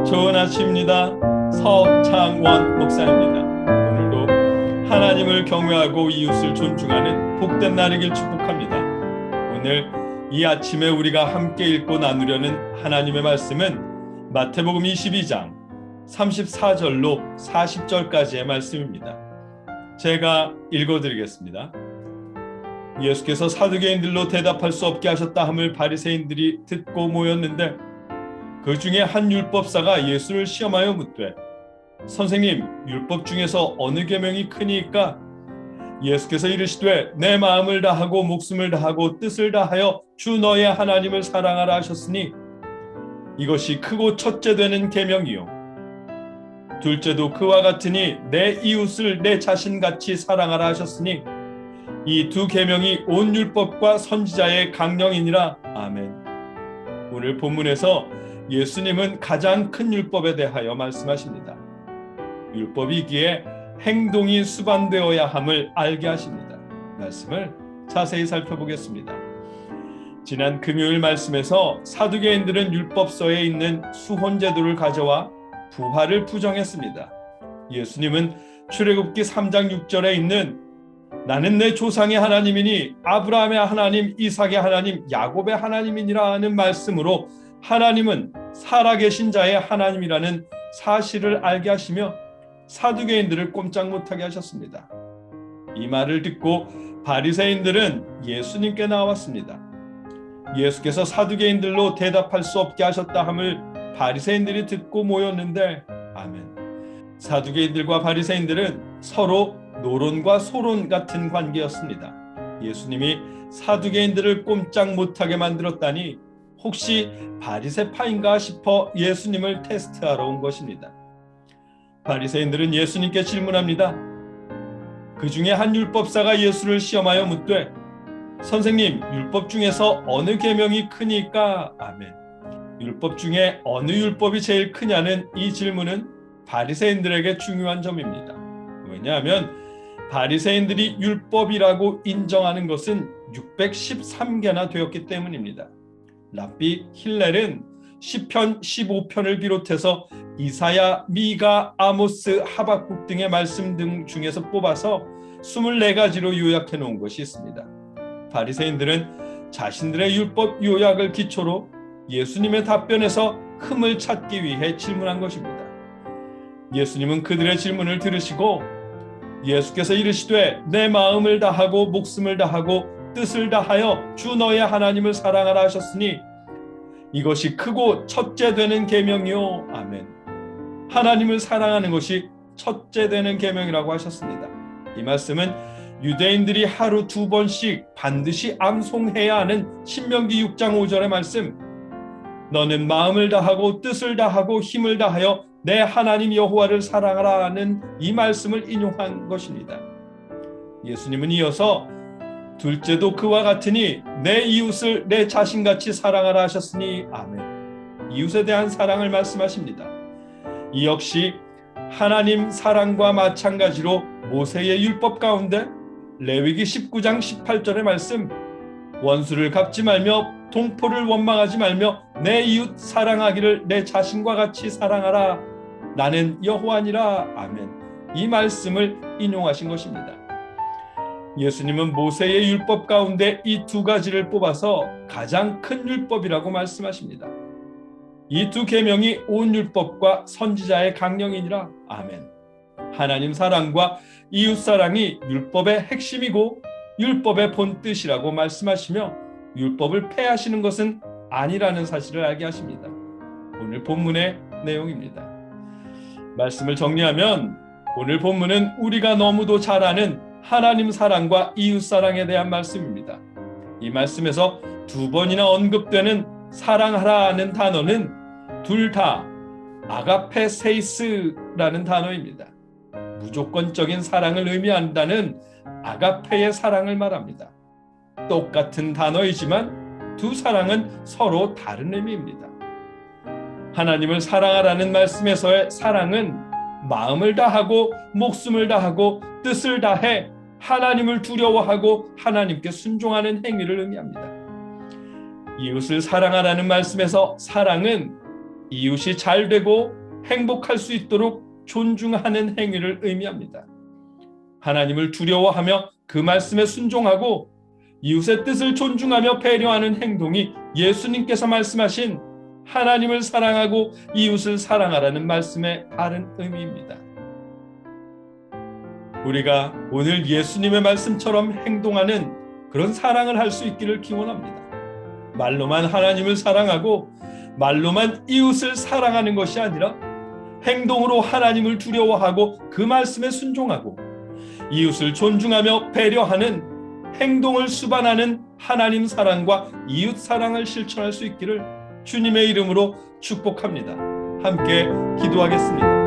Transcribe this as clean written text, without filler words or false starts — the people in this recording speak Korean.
좋은 아침입니다. 서창원 목사입니다. 오늘도 하나님을 경외하고 이웃을 존중하는 복된 날이길 축복합니다. 오늘 이 아침에 우리가 함께 읽고 나누려는 하나님의 말씀은 마태복음 22장 34절로 40절까지의 말씀입니다. 제가 읽어드리겠습니다. 예수께서 사두개인들로 대답할 수 없게 하셨다 함을 바리새인들이 듣고 모였는데 그 중에 한 율법사가 예수를 시험하여 묻되 선생님, 율법 중에서 어느 계명이 크니까? 예수께서 이르시되 내 마음을 다하고 목숨을 다하고 뜻을 다하여 주 너의 하나님을 사랑하라 하셨으니 이것이 크고 첫째 되는 계명이요 둘째도 그와 같으니 내 이웃을 내 자신같이 사랑하라 하셨으니 이 두 계명이 온 율법과 선지자의 강령이니라. 아멘. 오늘 본문에서 예수님은 가장 큰 율법에 대하여 말씀하십니다. 율법이기에 행동이 수반되어야 함을 알게 하십니다. 말씀을 자세히 살펴보겠습니다. 지난 금요일 말씀에서 사두개인들은 율법서에 있는 수혼제도를 가져와 부활을 부정했습니다. 예수님은 출애굽기 3장 6절에 있는 나는 내 조상의 하나님이니 아브라함의 하나님, 이삭의 하나님, 야곱의 하나님이니라 하는 말씀으로 하나님은 살아계신 자의 하나님이라는 사실을 알게 하시며 사두개인들을 꼼짝 못하게 하셨습니다. 이 말을 듣고 바리새인들은 예수님께 나왔습니다. 예수께서 사두개인들로 대답할 수 없게 하셨다 함을 바리새인들이 듣고 모였는데 아멘. 사두개인들과 바리새인들은 서로 노론과 소론 같은 관계였습니다. 예수님이 사두개인들을 꼼짝 못하게 만들었다니 혹시 바리새파인가 싶어 예수님을 테스트하러 온 것입니다. 바리새인들은 예수님께 질문합니다. 그 중에 한 율법사가 예수를 시험하여 묻되 선생님, 율법 중에서 어느 계명이 크니까? 아멘. 율법 중에 어느 율법이 제일 크냐는 이 질문은 바리새인들에게 중요한 점입니다. 왜냐하면 바리새인들이 율법이라고 인정하는 것은 613개나 되었기 때문입니다. 랍비 힐렐은 시편 15편을 비롯해서 이사야, 미가, 아모스, 하박국 등의 말씀 등 중에서 뽑아서 24가지로 요약해 놓은 것이 있습니다. 바리새인들은 자신들의 율법 요약을 기초로 예수님의 답변에서 흠을 찾기 위해 질문한 것입니다. 예수님은 그들의 질문을 들으시고 예수께서 이르시되 내 마음을 다하고 목숨을 다하고 뜻을 다하여 주 너의 하나님을 사랑하라 하셨으니 이것이 크고 첫째 되는 계명이요. 아멘. 하나님을 사랑하는 것이 첫째 되는 계명이라고 하셨습니다. 이 말씀은 유대인들이 하루 2번씩 반드시 암송해야 하는 신명기 6장 5절의 말씀 너는 마음을 다하고 뜻을 다하고 힘을 다하여 내 하나님 여호와를 사랑하라 하는 이 말씀을 인용한 것입니다. 예수님은 이어서 둘째도 그와 같으니 내 이웃을 내 자신같이 사랑하라 하셨으니 아멘. 이웃에 대한 사랑을 말씀하십니다. 이 역시 하나님 사랑과 마찬가지로 모세의 율법 가운데 레위기 19장 18절의 말씀 원수를 갚지 말며 동포를 원망하지 말며 내 이웃 사랑하기를 내 자신과 같이 사랑하라. 나는 여호와니라. 아멘. 이 말씀을 인용하신 것입니다. 예수님은 모세의 율법 가운데 이 두 가지를 뽑아서 가장 큰 율법이라고 말씀하십니다. 이 두 계명이 온 율법과 선지자의 강령이니라. 아멘. 하나님 사랑과 이웃 사랑이 율법의 핵심이고 율법의 본뜻이라고 말씀하시며 율법을 폐하시는 것은 아니라는 사실을 알게 하십니다. 오늘 본문의 내용입니다. 말씀을 정리하면 오늘 본문은 우리가 너무도 잘 아는 하나님 사랑과 이웃 사랑에 대한 말씀입니다. 이 말씀에서 2번이나 언급되는 사랑하라는 단어는 둘 다 아가페세이스라는 단어입니다. 무조건적인 사랑을 의미한다는 아가페의 사랑을 말합니다. 똑같은 단어이지만 두 사랑은 서로 다른 의미입니다. 하나님을 사랑하라는 말씀에서의 사랑은 마음을 다하고 목숨을 다하고 뜻을 다해 하나님을 두려워하고 하나님께 순종하는 행위를 의미합니다. 이웃을 사랑하라는 말씀에서 사랑은 이웃이 잘 되고 행복할 수 있도록 존중하는 행위를 의미합니다. 하나님을 두려워하며 그 말씀에 순종하고 이웃의 뜻을 존중하며 배려하는 행동이 예수님께서 말씀하신 하나님을 사랑하고 이웃을 사랑하라는 말씀의 다른 의미입니다. 우리가 오늘 예수님의 말씀처럼 행동하는 그런 사랑을 할 수 있기를 기원합니다. 말로만 하나님을 사랑하고 말로만 이웃을 사랑하는 것이 아니라 행동으로 하나님을 두려워하고 그 말씀에 순종하고 이웃을 존중하며 배려하는 행동을 수반하는 하나님 사랑과 이웃 사랑을 실천할 수 있기를 주님의 이름으로 축복합니다. 함께 기도하겠습니다.